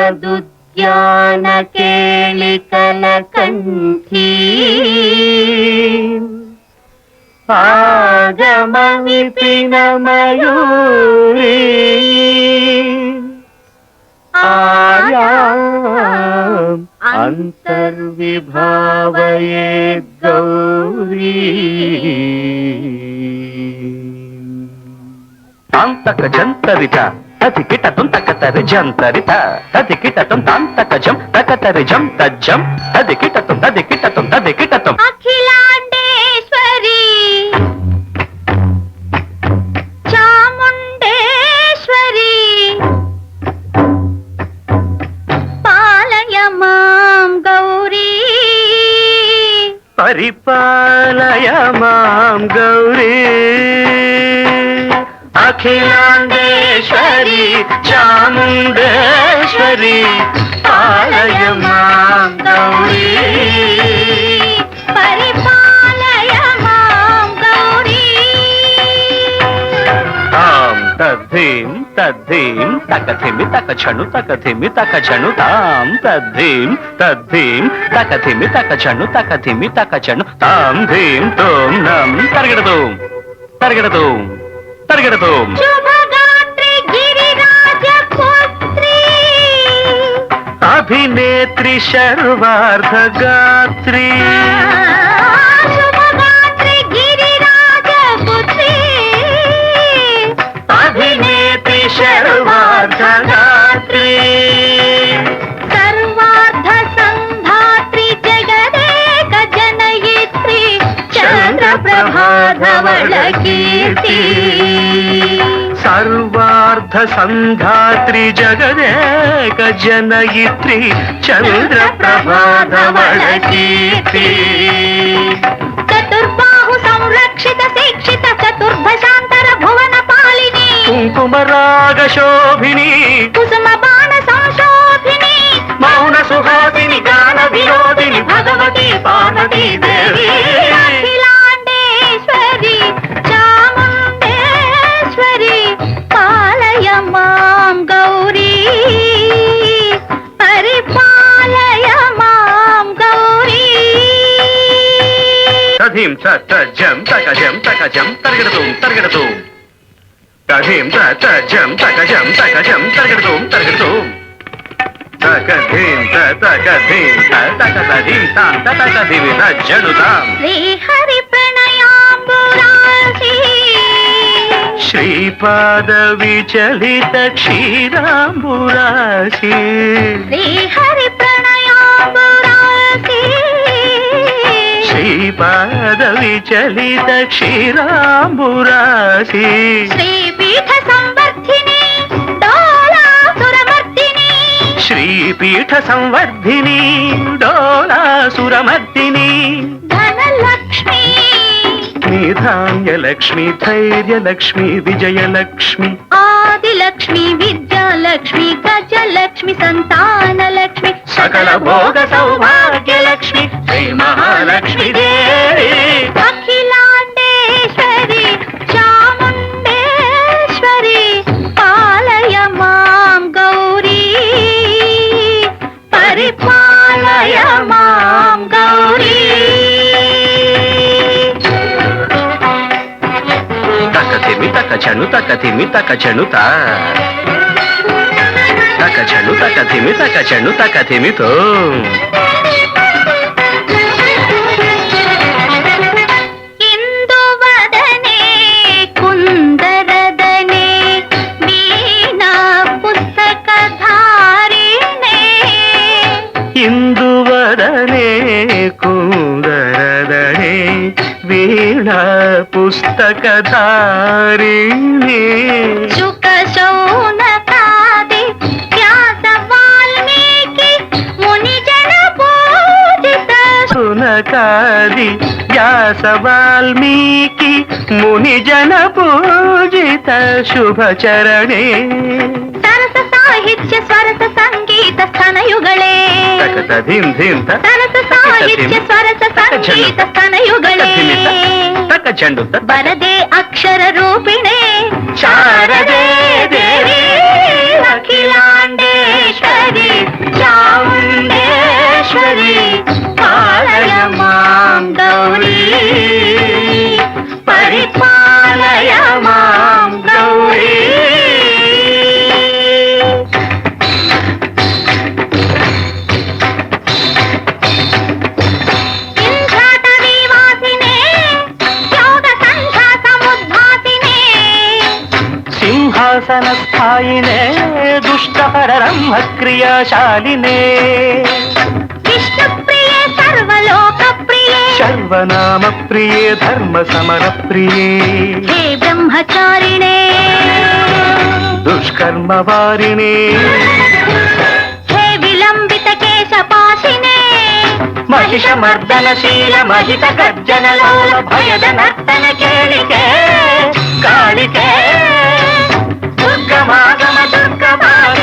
నిషదుద్యాన కేళికల కంఠీ ఆగమ విపిన మయూరీ ఆయాం అంతర్విభావయేద్ గౌరీ तांतक जंतरित तथिकिट तुम तकतरि जंतरित तथिकिट तुम तांतक जम तकतरि जम तज्जम तथिकिट तुम अखिलांडेश्वरी चामुंडेश्वरी पालय मां गौरी परिपालय मां गौरी अखिलांडेश्वरी चामुंडेश्वरी पालय मां गौरी परिपालय मां गौरी तां तद्धीं तकथिमि तकछनु तां तद्धीं तकथिमि तकछनु तां धीं तों नं तर्गडतों शुभगात्री गिरिराज पुत्री अभिनेत्री शर्वार्ध गात्री शुभगात्री गिरिराज पुत्री अभिनेत्री शर्वार्ध गात्री सर्वार्ध संधात्री जगदेक जनयित्री चंद्रप्रभाधवल कीर्ति सर्वार्ध संधात्री जगदेक जनयित्री चंद्रप्रभाधवल कीर्ति चतुर्बाहु संरक्षित शिक्षित चतुर्भशांतर भुवन पालिनी कुंकुम राग शोभिनी कुसुम बाण संशोभिनी मौन सुहासिनी गान विनोदिनी भगवती पार्वती देवी अखिलांडेश्वरी चामुंडेश्वरी पालय मां गौरी परिपालय मां गौरी तधीं तजं तकजं तर्गडतुं तधीं तजं तकजं तर्गडतुं तकधीं तकधीं तां तकधीं तज्जनुतां श्री हरि प्रणयाम्बुरासी श्रीपाद विचलित क्षीराम्बुरासी श्री हरि प्रणयाम्बुरासी श्रीपाद विचलित क्षीराम्बुरासी श्रीपीठ संवर्धिनी डोलासुरमर्दिनी श्रीपीठ संवर्धिनी डोलासुरमर्दिनी धनलक्ष्मी निधान्य लक्ष्मी धैर्य लक्ष्मी विजय लक्ष्मी आदिलक्ष्मी विद्यालक्ष्मी गजलक्ष्मी संतानलक्ष्मी सकल भोग सौभाग्य लक्ष्मी श्री महालक्ष्मी देवी अखिलांडेश्वरी चामुंडेश्वरी पालय मां गौरी परिपालय मां गौरी तकथिमि तकछनु तकथिमि तो इंदुवदने कुंदरदने वीणा पुस्तकधारिणे इंदुवदने कुंदरदने वीणा पुस्तकधारिणे शुक शौनकादि व्यास वाल्मीकि मुनिजन पूजित सुनकादि व्यास वाल्मीकि मुनिजन पूजित शुभ चरणे सरस साहित्य स्वरस संगीत स्तनयुगळे तकधीं सरस साहित्य स्वरस संगीत स्तनयुगळे तकचंडु वरदे अक्षर रूपिणे शारदे देवी अखिलांडे ದಾಯಿನೇ ದುಷ್ಟಪರರಮ್ಮ ಕ್ರಿಯಾಶಾಲಿನೇ ವಿಷ್ಣು ಪ್ರಿಯೆ ಸರ್ವಲೋಕ ಪ್ರಿಯೆ ಸರ್ವನಾಮ ಪ್ರಿಯೇ ಧರ್ಮ ಸಮರ ಪ್ರಿಯೇ ಹೇ ಬ್ರಹ್ಮಚಾರಿಣೇ ದುಷ್ಕರ್ಮ ವಾರಿಣೇ ಹೇ ವಿಲಂಬಿತ ಕೇಶಪಾಶಿನೇ ಮಹಿಷ ಮರ್ದನಶೀಲ ಮಹಿತ ಗರ್ಜನ ಲೋಲ ಭಯದ ನರ್ತನ ಕೇಳಿಕೆ ಕಾಳಿಕೆ ದುರ್ಗಮಾಗಮ ದುರ್ಗಮಾಗ